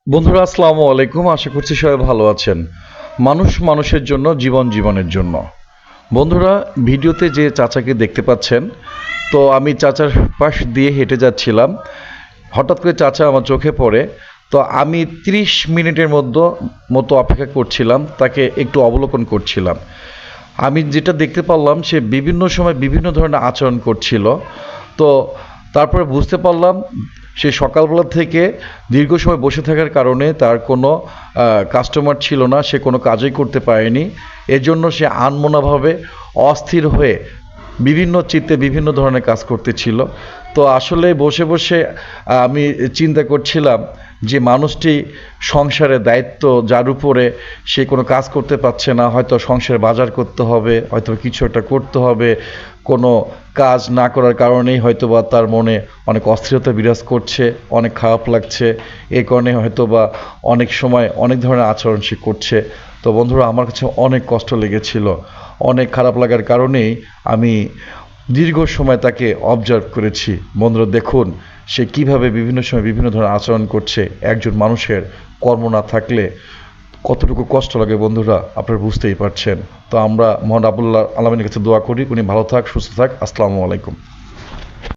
বন্ধুরা আসসালামু আলাইকুম। আশা করছি সবাই ভালো আছেন। মানুষ মানুষের জন্য, জীবন জীবনের জন্য। বন্ধুরা, ভিডিওতে যে চাচাকে দেখতে পাচ্ছেন, তো আমি চাচার পাশ দিয়ে হেঁটে যাচ্ছিলাম। হঠাৎ করে চাচা আমার চোখে পড়ে। তো আমি 30 মিনিটের মতো অপেক্ষা করছিলাম, তাকে একটু অবলোকন করছিলাম। আমি যেটা দেখতে পারলাম, সে বিভিন্ন সময় বিভিন্ন ধরনের আচরণ করছিল। তো তারপরে বুঝতে পারলাম সে সকালবেলা থেকে দীর্ঘ সময় বসে থাকার কারণে তার কোনো কাস্টমার ছিল না, সে কোনো কাজই করতে পারেনি। এজন্য সে আনমনাভাবে অস্থির হয়ে বিভিন্ন চিত্তে বিভিন্ন ধরনের কাজ করতেছিল। তো আসলে বসে বসে আমি চিন্তা করছিলাম যে মানুষটি সংসারের দায়িত্ব যার উপরে, সে কোনো কাজ করতে পারছে না, হয়তো সংসারে বাজার করতে হবে, হয়তো কিছু একটা করতে হবে, কোনো কাজ না করার কারণেই হয়তোবা তার মনে অনেক অস্থিরতা বিরাজ করছে, অনেক খারাপ লাগছে, এই কারণে হয়তোবা অনেক সময় অনেক ধরনের আচরণ সে করছে। তো বন্ধুরা, আমার কাছে অনেক কষ্ট লেগেছিল। অনেক খারাপ লাগার কারণেই আমি দীর্ঘ সময় তাকে অবজার্ভ করেছি। বন্ধুরা দেখুন, সে কিভাবে বিভিন্ন সময় বিভিন্ন ধরনের আচরণ করছে। একজন মানুষের কর্ম না থাকলে কতটুকু কষ্ট লাগে বন্ধুরা, আপনারা বুঝতেই পারছেন। তো আমরা মহান রাব্বুল আলামিনের কাছে দোয়া করি উনি ভালো থাক, সুস্থ থাক। আসসালামু আলাইকুম।